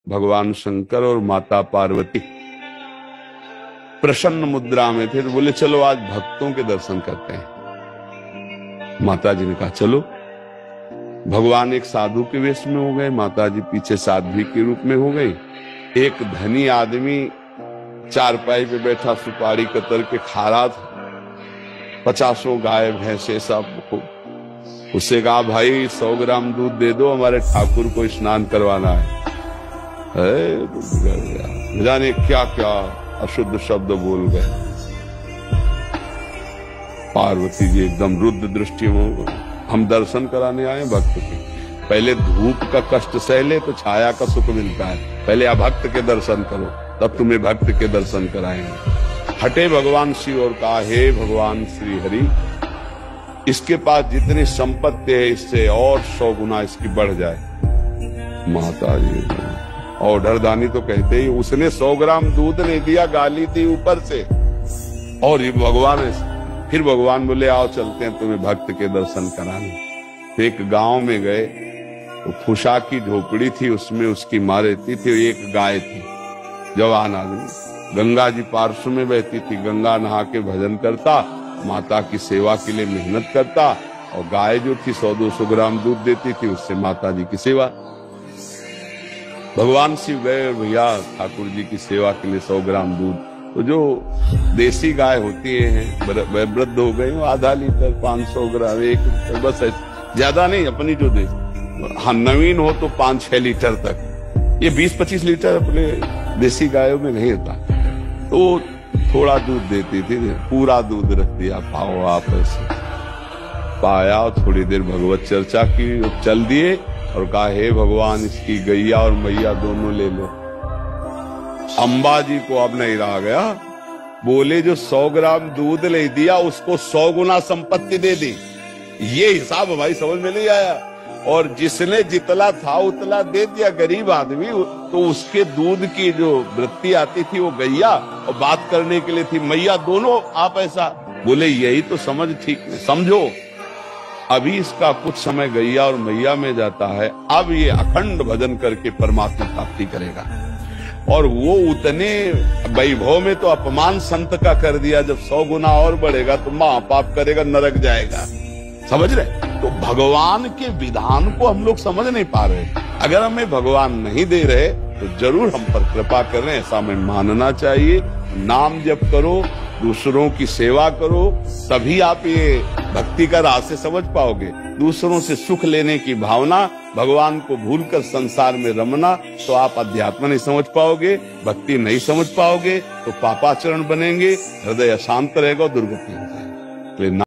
भगवान शंकर और माता पार्वती प्रसन्न मुद्रा में थे, तो बोले चलो आज भक्तों के दर्शन करते हैं। माता जी ने कहा चलो। भगवान एक साधु के वेश में हो गए, माता जी पीछे साध्वी के रूप में हो गई। एक धनी आदमी चारपाई पे बैठा सुपारी कतर के खा रहा था, 50 गाय भैंसे सब। उससे कहा भाई 100 ग्राम दूध दे दो, हमारे ठाकुर को स्नान करवाना है। जाने क्या क्या अशुद्ध शब्द बोल गए। पार्वती जी एकदम रुद्र दृष्टि में, हम दर्शन कराने आए भक्त के। पहले धूप का कष्ट सह ले तो छाया का सुख मिलता है, पहले आप भक्त के दर्शन करो तब तुम्हें भक्त के दर्शन कराएंगे। हटे भगवान शिव और कहा हे भगवान श्री हरि, इसके पास जितनी संपत्ति है इससे और 100 गुना इसकी बढ़ जाए। माता जी ऑर्डर दानी तो कहते ही, उसने 100 ग्राम दूध नहीं दिया, गाली दी ऊपर से। और ये भगवान, फिर भगवान बोले आओ चलते हैं तुम्हें भक्त के दर्शन कराने। तो एक गांव में गए, तो फुसा की झोपड़ी थी, उसमें उसकी माँ रहती थी, एक गाय थी, जवान आदमी। गंगा जी पार्श्व में बहती थी, गंगा नहा के भजन करता, माता की सेवा के लिए मेहनत करता, और गाय जो थी 100-200 ग्राम दूध देती थी, उससे माता जी की सेवा। भगवान शिव गए, भैया ठाकुर जी की सेवा के लिए 100 ग्राम दूध। तो जो देसी गाय होती है वृद्ध हो गई, आधा लीटर 500 ग्राम 1 लीटर बस, ज्यादा नहीं। अपनी जो हाँ नवीन हो तो 5-6 लीटर तक, ये 20-25 लीटर अपने देसी गायों में नहीं होता। तो थोड़ा दूध देती थी, पूरा दूध रख दिया, पाओ आप ऐसे पाया। और थोड़ी देर भगवत चर्चा की, चल दिए और कहा हे भगवान इसकी गैया और मैया दोनों ले लो। अंबा जी को अब नहीं रहा गया, बोले जो 100 ग्राम दूध ले दिया उसको 100 गुना संपत्ति दे दी। ये हिसाब हमारी समझ में नहीं आया। और जिसने जितला था उतला दे दिया गरीब आदमी, तो उसके दूध की जो वृत्ति आती थी वो गैया, और बात करने के लिए थी मैया, दोनों आप ऐसा बोले। यही तो समझ ठीक है, समझो अभी इसका कुछ समय गैया और मैया में जाता है, अब ये अखंड भजन करके परमात्मा प्राप्ति करेगा। और वो उतने वैभव में तो अपमान संत का कर दिया, जब 100 गुना और बढ़ेगा तो महापाप करेगा, नरक जाएगा। समझ रहे? तो भगवान के विधान को हम लोग समझ नहीं पा रहे। अगर हमें भगवान नहीं दे रहे तो जरूर हम पर कृपा कर रहे हैं, ऐसा हमें मानना चाहिए। नाम जप करो, दूसरों की सेवा करो, तभी आप ये भक्ति का रास्ते समझ पाओगे। दूसरों से सुख लेने की भावना, भगवान को भूलकर संसार में रमना, तो आप अध्यात्म नहीं समझ पाओगे, भक्ति नहीं समझ पाओगे, तो पापाचरण बनेंगे, हृदय अशांत रहेगा, दुर्गति हो जाएगी।